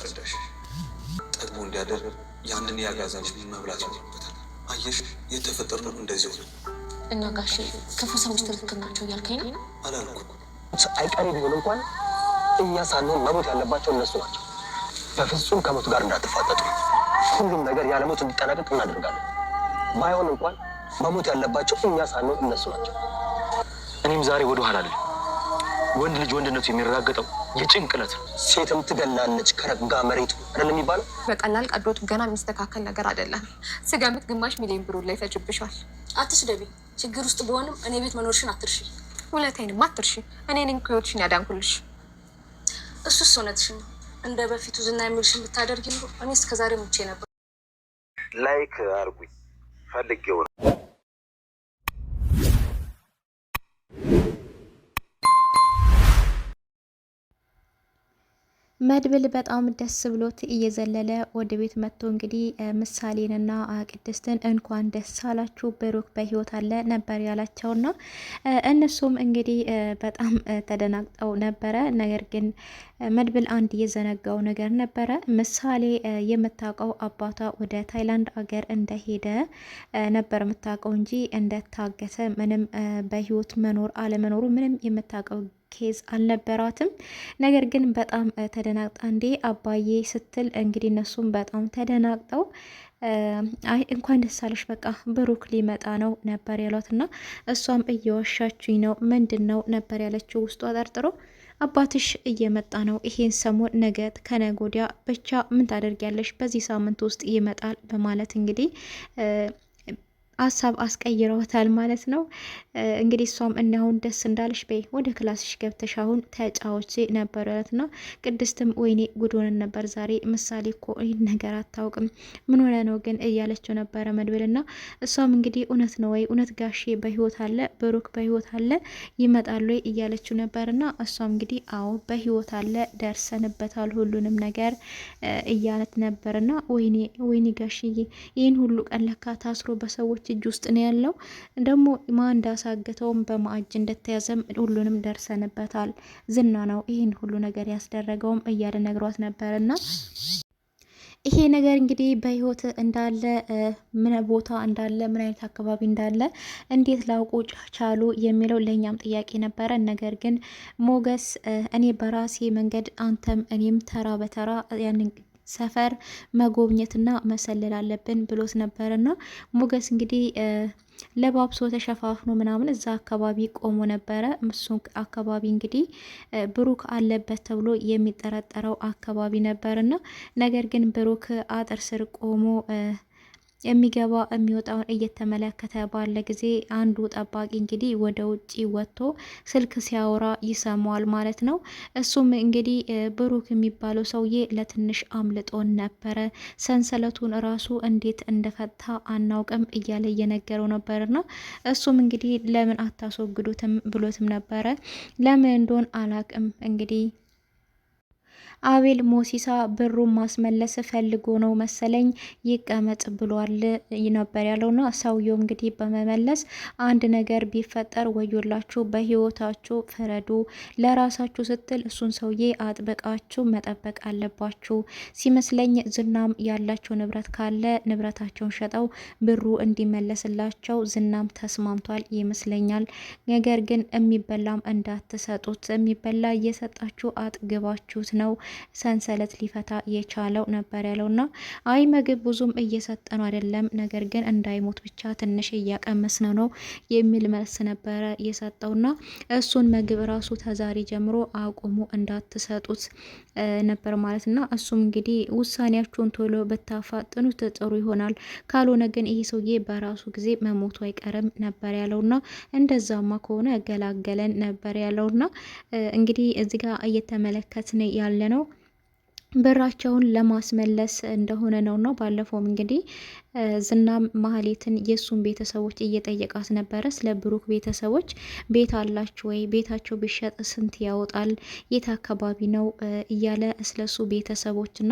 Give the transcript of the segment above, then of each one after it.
ላስረዳሽ። ጠግቦ እንዲያደር ያንን ያጋዛንሽ መብላት ይኖርበታል። አየሽ፣ የተፈጠርነው እንደዚህ ሆነ። እና ጋሼ ክፉ ሰዎች ትክክል ናቸው እያልከኝ ነው? አላልኩም። አይቀሬ ቢሆን እንኳን እኛ ሳንሆን መሞት ያለባቸው እነሱ ናቸው። በፍጹም ከሞት ጋር እንዳትፋጠጡ። ሁሉም ነገር ያለ ሞት እንዲጠናቀቅ እናደርጋለን። ባይሆን እንኳን መሞት ያለባቸው እኛ ሳንሆን እነሱ ናቸው። እኔም ዛሬ ወደ ኋላ አለ። ወንድ ልጅ ወንድነቱ የሚረጋገጠው የጭንቅለት ነው። ሴትም ትገላለች ከረጋ መሬቱ አይደል የሚባለው። በቀላል ቀዶ ጥገና የሚስተካከል ነገር አይደለም። ስገምት ግማሽ ሚሊዮን ብር ላይ ፈጅብሻል። አትስደቢ። ችግር ውስጥ በሆንም እኔ ቤት መኖርሽን አትርሺ። ሁለቴንም አትርሺ። እኔን ህይወትሽን ያዳንኩልሽ። እሱስ እውነትሽን ነው። እንደ በፊቱ ዝና የሚልሽን ብታደርጊ ኖሮ እኔ እስከዛሬ ሙቼ ነበር። ላይክ አርጉኝ ፈልጌው ነው። መድብል በጣም ደስ ብሎት እየዘለለ ወደ ቤት መጥቶ እንግዲህ ምሳሌንና ቅድስትን እንኳን ደስ አላችሁ ብሩክ በህይወት አለ ነበር ያላቸውና እነሱም እንግዲህ በጣም ተደናግጠው ነበረ። ነገር ግን መድብል አንድ የዘነጋው ነገር ነበረ። ምሳሌ የምታውቀው አባቷ ወደ ታይላንድ አገር እንደሄደ ነበር የምታውቀው እንጂ እንደታገተ ምንም በህይወት መኖር አለመኖሩ ምንም የምታውቀው ኬዝ አልነበራትም። ነገር ግን በጣም ተደናግጣ እንዴ አባዬ ስትል እንግዲህ እነሱም በጣም ተደናግጠው አይ እንኳን ደስ አለሽ በቃ ብሩክ ሊመጣ ነው ነበር ያሏትና እሷም እየዋሻችኝ ነው ምንድን ነው ነበር ያለችው ውስጧ ጠርጥሮ አባትሽ እየመጣ ነው ይሄን ሰሞን ነገ ከነገ ወዲያ ብቻ ምን ታደርጊያለሽ በዚህ ሳምንት ውስጥ ይመጣል በማለት እንግዲህ ሀሳብ አስቀይረውታል ማለት ነው። እንግዲህ እሷም እናሁን ደስ እንዳለሽ በይ ወደ ክላስሽ ገብተሽ አሁን ተጫዎች ነበር ያለትና ቅድስትም ወይኔ ጉዶንን ነበር ዛሬ ምሳሌ እኮ ይህን ነገር አታውቅም ምን ሆነ ነው ግን እያለችው ነበረ መድብልና እሷም እንግዲህ እውነት ነው ወይ እውነት ጋሼ በህይወት አለ ብሩክ በህይወት አለ ይመጣሉ እያለችው ነበርና እሷም እንግዲህ አዎ በህይወት አለ ደርሰንበታል ሁሉንም ነገር እያለት ነበርና ወይኔ ጋሽዬ ይህን ሁሉ ቀን ለካ ታስሮ በሰዎች እጅ ውስጥ ነው ያለው ደግሞ ማን እንዳሳገተውም በማዕጅ እንደተያዘም ሁሉንም ደርሰንበታል ዝና ነው ይህን ሁሉ ነገር ያስደረገውም እያለ ነግሯት ነበርና ይሄ ነገር እንግዲህ በህይወት እንዳለ ምን ቦታ እንዳለ ምን አይነት አካባቢ እንዳለ እንዴት ላውቁ ቻሉ የሚለው ለኛም ጥያቄ ነበረ። ነገር ግን ሞገስ እኔ በራሴ መንገድ አንተም እኔም ተራ በተራ ያንን ሰፈር መጎብኘትና መሰለል አለብን ብሎት ነበርና ሞገስ እንግዲህ ለባብሶ ተሸፋፍኖ ምናምን እዛ አካባቢ ቆሞ ነበረ። እሱ አካባቢ እንግዲህ ብሩክ አለበት ተብሎ የሚጠረጠረው አካባቢ ነበርና ነገር ግን ብሩክ አጥር ስር ቆሞ የሚገባ የሚወጣውን እየተመለከተ ባለ ጊዜ አንዱ ጠባቂ እንግዲህ ወደ ውጪ ወጥቶ ስልክ ሲያወራ ይሰማዋል ማለት ነው። እሱም እንግዲህ ብሩክ የሚባለው ሰውዬ ለትንሽ አምልጦን ነበረ ሰንሰለቱን ራሱ እንዴት እንደፈታ አናውቅም እያለ እየነገረው ነበርና እሱም እንግዲህ ለምን አታስወግዱትም ብሎትም ነበረ። ለምን እንደሆን አላቅም እንግዲህ አቤል ሞሲሳ ብሩን ማስመለስ ፈልጎ ነው መሰለኝ ይቀመጥ ብሏል ነበር ያለውና ሰውየው እንግዲህ በመመለስ አንድ ነገር ቢፈጠር ወዮላችሁ በህይወታችሁ ፍረዱ ለራሳችሁ ስትል እሱን ሰውዬ አጥብቃችሁ መጠበቅ አለባችሁ ሲመስለኝ ዝናም ያላቸው ንብረት ካለ ንብረታቸውን ሸጠው ብሩ እንዲመለስላቸው ዝናም ተስማምቷል ይመስለኛል። ነገር ግን የሚበላም እንዳትሰጡት የሚበላ እየሰጣችሁ አጥግባችሁት ነው ሰንሰለት ሊፈታ የቻለው ነበር ያለውና አይ ምግብ ብዙም እየሰጠን አይደለም ነገር ግን እንዳይሞት ብቻ ትንሽ እያቀመስነው ነው የሚል መልስ ነበረ የሰጠውና እሱን ምግብ ራሱ ተዛሬ ጀምሮ አቁሙ እንዳትሰጡት ነበር ማለትና እሱም እንግዲህ ውሳኔያችሁን ቶሎ በታፋጥኑት ጥሩ ይሆናል ካልሆነ ግን ይሄ ሰውዬ በራሱ ጊዜ መሞቱ አይቀርም ነበር ያለውና እንደዛማ ከሆነ ገላገለን ነበር ያለውና እንግዲህ እዚህ ጋር እየተመለከትን ያለ ነው ብራቸውን ለማስመለስ እንደሆነ ነው። ባለፈውም እንግዲህ ዝናም ማህሌትን የእሱን ቤተሰቦች እየጠየቃት ነበረ። ስለ ብሩክ ቤተሰቦች ቤት አላችሁ ወይ? ቤታቸው ቢሸጥ ስንት ያወጣል? የት አካባቢ ነው? እያለ ስለሱ ቤተሰቦችና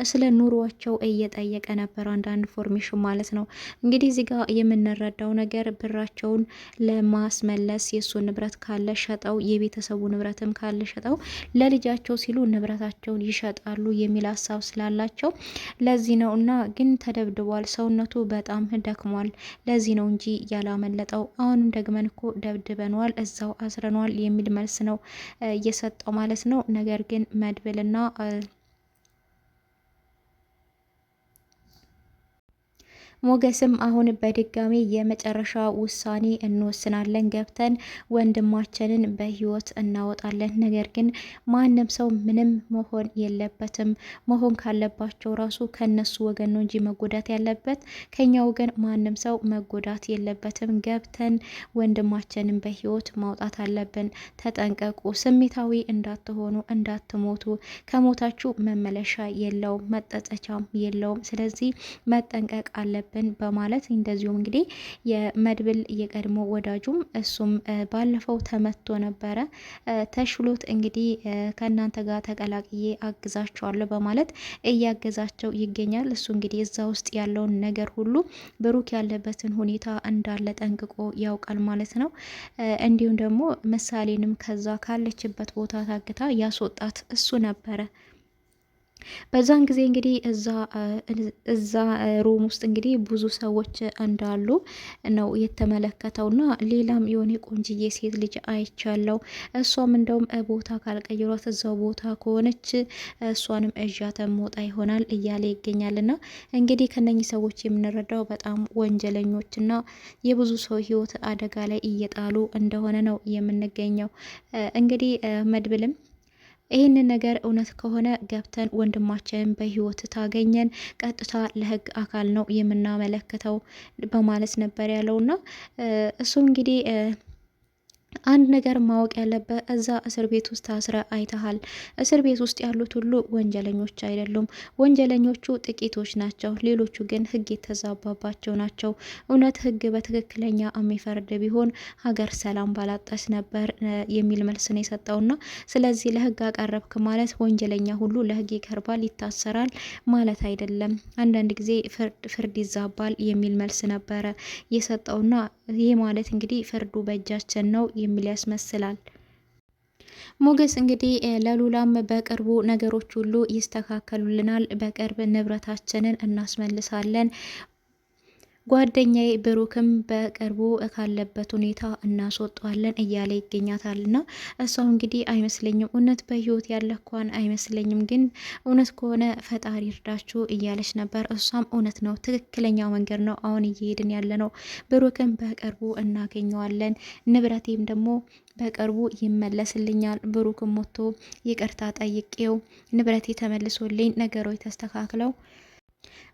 ስለ ኑሯቸው እየጠየቀ ነበር። አንዳንድ ኢንፎርሜሽን ማለት ነው። እንግዲህ እዚህ ጋር የምንረዳው ነገር ብራቸውን ለማስመለስ የእሱ ንብረት ካለ ሸጠው፣ የቤተሰቡ ንብረትም ካለ ሸጠው ለልጃቸው ሲሉ ንብረታቸውን ይሸጣሉ የሚል ሀሳብ ስላላቸው ለዚህ ነው። እና ግን ተደብድቧል፣ ሰውነቱ በጣም ደክሟል። ለዚህ ነው እንጂ ያላመለጠው። አሁንም ደግመን እኮ ደብድበነዋል፣ እዛው አስረነዋል የሚል መልስ ነው እየሰጠው ማለት ነው። ነገር ግን መድብልና ሞገስም አሁን በድጋሚ የመጨረሻ ውሳኔ እንወስናለን፣ ገብተን ወንድማችንን በህይወት እናወጣለን። ነገር ግን ማንም ሰው ምንም መሆን የለበትም። መሆን ካለባቸው ራሱ ከነሱ ወገን ነው እንጂ መጎዳት ያለበት ከኛ ወገን ማንም ሰው መጎዳት የለበትም። ገብተን ወንድማችንን በህይወት ማውጣት አለብን። ተጠንቀቁ፣ ስሜታዊ እንዳትሆኑ፣ እንዳትሞቱ። ከሞታችሁ መመለሻ የለውም፣ መጠጸቻም የለውም። ስለዚህ መጠንቀቅ አለብን በማለት እንደዚሁም እንግዲህ የመድብል የቀድሞ ወዳጁም እሱም ባለፈው ተመቶ ነበረ ተሽሎት እንግዲህ ከእናንተ ጋር ተቀላቅዬ አግዛቸዋለሁ በማለት እያገዛቸው ይገኛል። እሱ እንግዲህ እዛ ውስጥ ያለውን ነገር ሁሉ ብሩክ ያለበትን ሁኔታ እንዳለ ጠንቅቆ ያውቃል ማለት ነው። እንዲሁም ደግሞ ምሳሌንም ከዛ ካለችበት ቦታ ታግታ ያስወጣት እሱ ነበረ። በዛን ጊዜ እንግዲህ እዛ ሩም ውስጥ እንግዲህ ብዙ ሰዎች እንዳሉ ነው የተመለከተውና ሌላም የሆነ ቆንጅዬ ሴት ልጅ አይቻለው። እሷም እንደውም ቦታ ካልቀይሯት እዛው ቦታ ከሆነች እሷንም እዣተ መውጣ ይሆናል እያለ ይገኛልና እንግዲህ ከነኚህ ሰዎች የምንረዳው በጣም ወንጀለኞችና የብዙ ሰው ሕይወት አደጋ ላይ እየጣሉ እንደሆነ ነው የምንገኘው። እንግዲህ መድብልም ይህንን ነገር እውነት ከሆነ ገብተን ወንድማችንን በህይወት ታገኘን ቀጥታ ለህግ አካል ነው የምናመለክተው በማለት ነበር ያለውና እሱ እንግዲህ አንድ ነገር ማወቅ ያለበት እዛ እስር ቤት ውስጥ ታስረ አይተሃል። እስር ቤት ውስጥ ያሉት ሁሉ ወንጀለኞች አይደሉም። ወንጀለኞቹ ጥቂቶች ናቸው፣ ሌሎቹ ግን ህግ የተዛባባቸው ናቸው። እውነት ህግ በትክክለኛ የሚፈርድ ቢሆን ሀገር ሰላም ባላጣች ነበር የሚል መልስ ነው የሰጠውና ስለዚህ ለህግ አቀረብክ ማለት ወንጀለኛ ሁሉ ለህግ ይቀርባል፣ ይታሰራል ማለት አይደለም። አንዳንድ ጊዜ ፍርድ ይዛባል የሚል መልስ ነበረ የሰጠውና ይህ ማለት እንግዲህ ፍርዱ በእጃችን ነው የሚል ያስመስላል። ሞገስ እንግዲህ ለሉላም በቅርቡ ነገሮች ሁሉ ይስተካከሉልናል፣ በቅርብ ንብረታችንን እናስመልሳለን፣ ጓደኛዬ ብሩክም በቅርቡ ካለበት ሁኔታ እናስወጣዋለን እያለ ይገኛታልና እሷም እንግዲህ አይመስለኝም፣ እውነት በህይወት ያለኳን አይመስለኝም፣ ግን እውነት ከሆነ ፈጣሪ እርዳችሁ እያለች ነበር። እሷም እውነት ነው፣ ትክክለኛ መንገድ ነው አሁን እየሄድን ያለ ነው። ብሩክም በቅርቡ እናገኘዋለን፣ ንብረቴም ደግሞ በቅርቡ ይመለስልኛል። ብሩክም ሞቶ ይቅርታ ጠይቄው ንብረቴ ተመልሶልኝ ነገሮች ተስተካክለው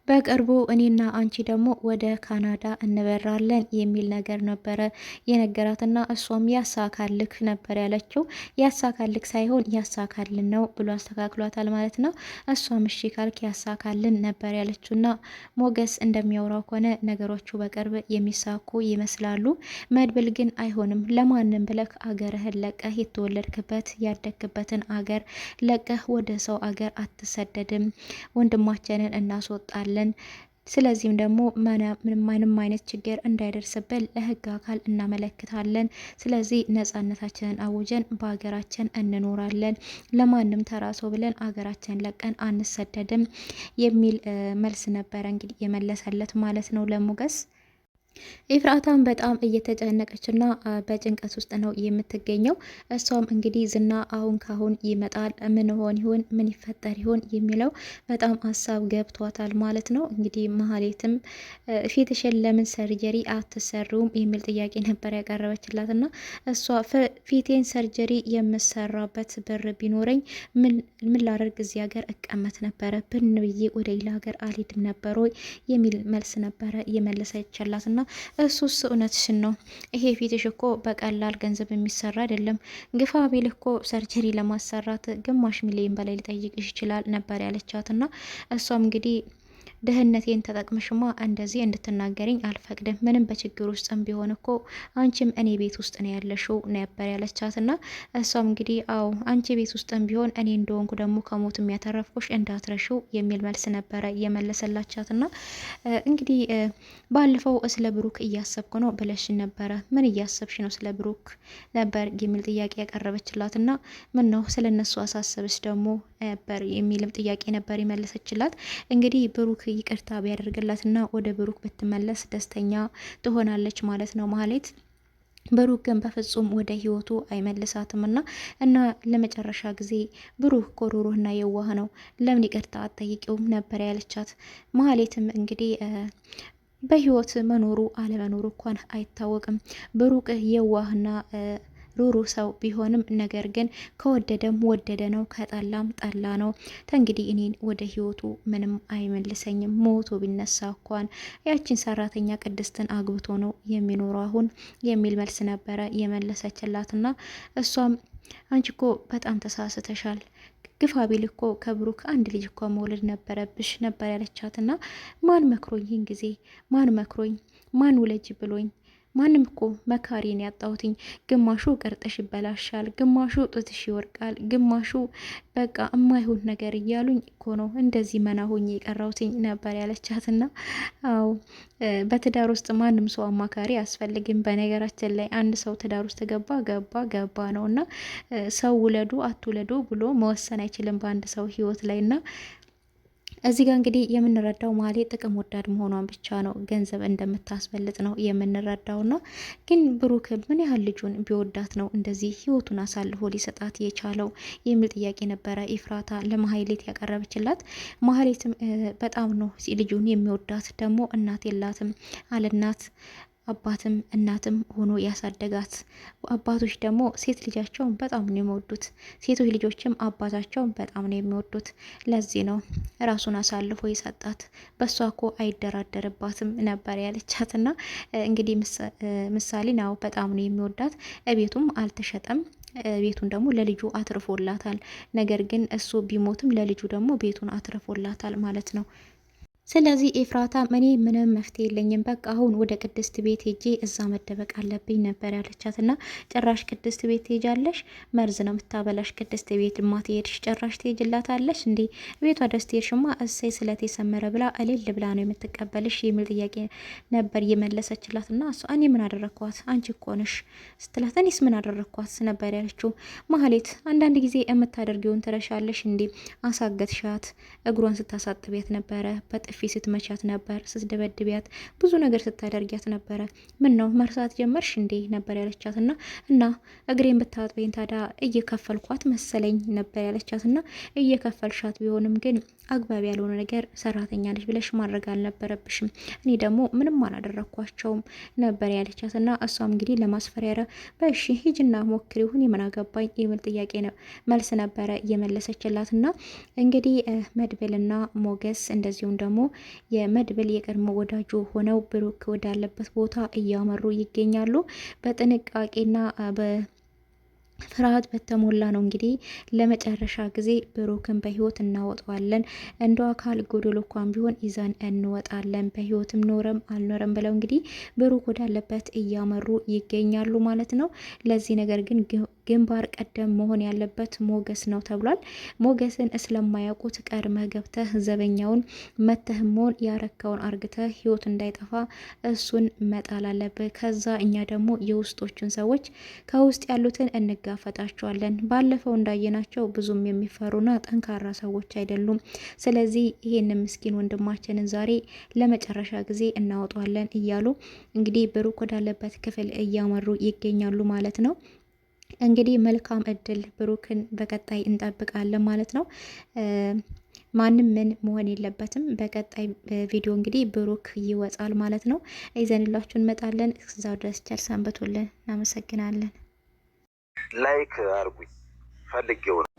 በቅርቡ እኔና አንቺ ደግሞ ወደ ካናዳ እንበራለን የሚል ነገር ነበረ የነገራትና እሷም ያሳካልክ ነበር ያለችው። ያሳካልክ ሳይሆን ያሳካልን ነው ብሎ አስተካክሏታል ማለት ነው። እሷም እሺ ካልክ ያሳካልን ነበር ያለችውና ሞገስ እንደሚያወራው ከሆነ ነገሮቹ በቅርብ የሚሳኩ ይመስላሉ። መድብል ግን አይሆንም፣ ለማንም ብለህ አገርህን ለቀህ የተወለድክበት ያደግክበትን አገር ለቀህ ወደ ሰው አገር አትሰደድም፣ ወንድማችንን እናስወጣለን፣ ስለዚህም ደግሞ ምንም አይነት ችግር እንዳይደርስብን ለህግ አካል እናመለክታለን። ስለዚህ ነጻነታችንን አውጀን በሀገራችን እንኖራለን፣ ለማንም ተራሶ ብለን አገራችን ለቀን አንሰደድም የሚል መልስ ነበረ እንግዲህ የመለሰለት ማለት ነው ለሞገስ። ኤፍራታም በጣም እየተጨነቀችና በጭንቀት ውስጥ ነው የምትገኘው። እሷም እንግዲህ ዝና አሁን ካሁን ይመጣል፣ ምን ሆን ይሆን፣ ምን ይፈጠር ይሆን የሚለው በጣም ሀሳብ ገብቷታል ማለት ነው። እንግዲህ መሀሌትም ፊትሽን ለምን ሰርጀሪ አትሰሩም የሚል ጥያቄ ነበር ያቀረበችላት እና እሷ ፊቴን ሰርጀሪ የምሰራበት ብር ቢኖረኝ ምን ላደርግ እዚህ ሀገር እቀመጥ ነበረ፣ ብን ብዬ ወደ ሌላ ሀገር አልሄድም ነበር ወይ የሚል መልስ ነበረ የመለሰችላት እና እሱስ እውነትሽን ነው፣ ይሄ ፊትሽ እኮ በቀላል ገንዘብ የሚሰራ አይደለም፣ ግፋ ቢል እኮ ሰርጀሪ ለማሰራት 500,000 በላይ ሊጠይቅሽ ይችላል ነበር ያለቻት እና እሷም እንግዲህ ድህነቴን ተጠቅመሽማ እንደዚህ እንድትናገሪኝ አልፈቅድም። ምንም በችግር ውስጥም ቢሆን እኮ አንቺም እኔ ቤት ውስጥ ነው ያለሽው ነበር ያለቻትና እሷም እንግዲህ አዎ አንቺ ቤት ውስጥም ቢሆን እኔ እንደሆንኩ ደግሞ ከሞት የሚያተረፍኩሽ እንዳትረሽው የሚል መልስ ነበረ የመለሰላቻትና እንግዲህ ባለፈው ስለ ብሩክ እያሰብኩ ነው ብለሽ ነበረ። ምን እያሰብሽ ነው ስለ ብሩክ ነበር የሚል ጥያቄ ያቀረበችላትና ምን ነው ስለነሱ አሳሰብሽ ደግሞ ነበር የሚልም ጥያቄ ነበር የመለሰችላት። እንግዲህ ብሩክ ይቅርታ ቢያደርግላትና ወደ ብሩክ ብትመለስ ደስተኛ ትሆናለች ማለት ነው ማህሌት። ብሩክ ግን በፍጹም ወደ ህይወቱ አይመልሳትም እና ለመጨረሻ ጊዜ ብሩክ ኮሩሩህና የዋህ ነው፣ ለምን ይቅርታ አትጠይቂውም ነበር ያለቻት። ማህሌትም እንግዲህ በህይወት መኖሩ አለመኖሩ እንኳን አይታወቅም። ብሩክ የዋህና ሩሩ ሰው ቢሆንም ነገር ግን ከወደደም ወደደ ነው፣ ከጠላም ጠላ ነው። ተንግዲህ እኔን ወደ ህይወቱ ምንም አይመልሰኝም። ሞቶ ቢነሳ እንኳን ያችን ሰራተኛ ቅድስትን አግብቶ ነው የሚኖረው አሁን የሚል መልስ ነበረ የመለሰችላትና እሷም አንቺ እኮ በጣም ተሳስተሻል፣ ግፋ ቢል እኮ ከብሩክ አንድ ልጅ እኮ መውለድ ነበረብሽ ነበር ያለቻትና ማን መክሮኝ ይህን ጊዜ ማን መክሮኝ ማን ውለጅ ብሎኝ ማንም እኮ መካሪን ያጣሁትኝ። ግማሹ ቅርጥሽ ይበላሻል፣ ግማሹ ጡትሽ ይወርቃል፣ ግማሹ በቃ እማይሆን ነገር እያሉኝ እኮ ነው እንደዚህ መና ሆኜ የቀረውትኝ ነበር ያለቻትና አዎ በትዳር ውስጥ ማንም ሰው አማካሪ አያስፈልግም። በነገራችን ላይ አንድ ሰው ትዳር ውስጥ ገባ ነውና ሰው ውለዱ አትውለዱ ብሎ መወሰን አይችልም በአንድ ሰው ህይወት ላይና እዚህ ጋር እንግዲህ የምንረዳው ማህሌት ጥቅም ወዳድ መሆኗን ብቻ ነው፣ ገንዘብ እንደምታስበልጥ ነው የምንረዳውና ግን ብሩክ ምን ያህል ልጁን ቢወዳት ነው እንደዚህ ህይወቱን አሳልፎ ሊሰጣት የቻለው የሚል ጥያቄ ነበረ ኤፍራታ ለማህሌት ያቀረበችላት። ማህሌትም በጣም ነው ልጁን የሚወዳት፣ ደግሞ እናት የላትም አለናት አባትም እናትም ሆኖ ያሳደጋት። አባቶች ደግሞ ሴት ልጃቸውን በጣም ነው የሚወዱት፣ ሴቶች ልጆችም አባታቸውን በጣም ነው የሚወዱት። ለዚህ ነው ራሱን አሳልፎ የሰጣት፣ በሷ እኮ አይደራደርባትም ነበር ያለቻትና እንግዲህ ምሳሌ ነው በጣም ነው የሚወዳት። ቤቱም አልተሸጠም፣ ቤቱን ደግሞ ለልጁ አትርፎላታል። ነገር ግን እሱ ቢሞትም ለልጁ ደግሞ ቤቱን አትርፎላታል ማለት ነው። ስለዚህ ኤፍራታ እኔ ምንም መፍትሄ የለኝም፣ በቃ አሁን ወደ ቅድስት ቤት ሄጄ እዛ መደበቅ አለብኝ ነበር ያለቻትና ጭራሽ ቅድስት ቤት ትሄጃለሽ? መርዝ ነው የምታበላሽ ቅድስት ቤት ማትሄድሽ ጭራሽ ትሄጅላታለሽ እንዴ? ቤቷ ደስ ትሄድሽማ እሰይ ስለት የሰመረ ብላ እልል ብላ ነው የምትቀበልሽ የሚል ጥያቄ ነበር የመለሰችላትና እሷ እኔ ምን አደረኳት አንቺ እኮ ነሽ ስትላት እኔስ ምን አደረኳት ነበር ያለችው። ማህሌት አንዳንድ ጊዜ የምታደርጊውን ትረሻለሽ እንዴ? አሳገትሻት፣ እግሯን ስታሳጥቤት ነበረ፣ በጥፊ ስትመቻት ነበር፣ ስትደበድቢያት፣ ብዙ ነገር ስታደርጊያት ነበረ። ምን ነው መርሳት ጀመርሽ እንዴ ነበር ያለቻትና እና እግሬን ብታጥበኝ ታዲያ እየከፈልኳት መሰለኝ ነበር ያለቻትና እየከፈልሻት ቢሆንም ግን አግባብ ያልሆነ ነገር ሰራተኛ ነች ብለሽ ማድረግ አልነበረብሽም። እኔ ደግሞ ምንም አላደረኳቸውም ነበር ያለቻትና እሷም እንግዲህ ለማስፈራሪያ በእሺ ሂጅና ሞክሪውን የምናገባኝ የሚል ጥያቄ ነው መልስ ነበረ የመለሰችላትና እንግዲህ መድብልና ሞገስ እንደዚሁም ደግሞ የመድብል የቀድሞ ወዳጁ ሆነው ብሩክ ወዳለበት ቦታ እያመሩ ይገኛሉ። በጥንቃቄና ፍርሃት በተሞላ ነው እንግዲህ ለመጨረሻ ጊዜ ብሩክን በህይወት እናወጣዋለን፣ እንደ አካል ጎደሎ እንኳን ቢሆን ይዘን እንወጣለን፣ በህይወትም ኖረም አልኖረም ብለው እንግዲህ ብሩክ ወዳለበት እያመሩ ይገኛሉ ማለት ነው። ለዚህ ነገር ግን ግንባር ቀደም መሆን ያለበት ሞገስ ነው ተብሏል። ሞገስን ስለማያውቁት ቀድመህ ገብተህ ዘበኛውን መተህም ሆን ያረካውን አርግተህ ህይወት እንዳይጠፋ እሱን መጣል አለብህ። ከዛ እኛ ደግሞ የውስጦቹን ሰዎች ከውስጥ ያሉትን እንጋፈጣቸዋለን። ባለፈው እንዳየናቸው ብዙም የሚፈሩና ጠንካራ ሰዎች አይደሉም። ስለዚህ ይሄን ምስኪን ወንድማችንን ዛሬ ለመጨረሻ ጊዜ እናወጣዋለን እያሉ እንግዲህ ብሩክ ወዳለበት ክፍል እያመሩ ይገኛሉ ማለት ነው። እንግዲህ መልካም እድል ብሩክን በቀጣይ እንጠብቃለን ማለት ነው። ማንም ምን መሆን የለበትም። በቀጣይ ቪዲዮ እንግዲህ ብሩክ ይወጣል ማለት ነው። ይዘንላችሁ እንመጣለን። እስከዛው ድረስ ቸር ሰንብቱልን። እናመሰግናለን። ላይክ አርጉኝ ፈልጌው ነው።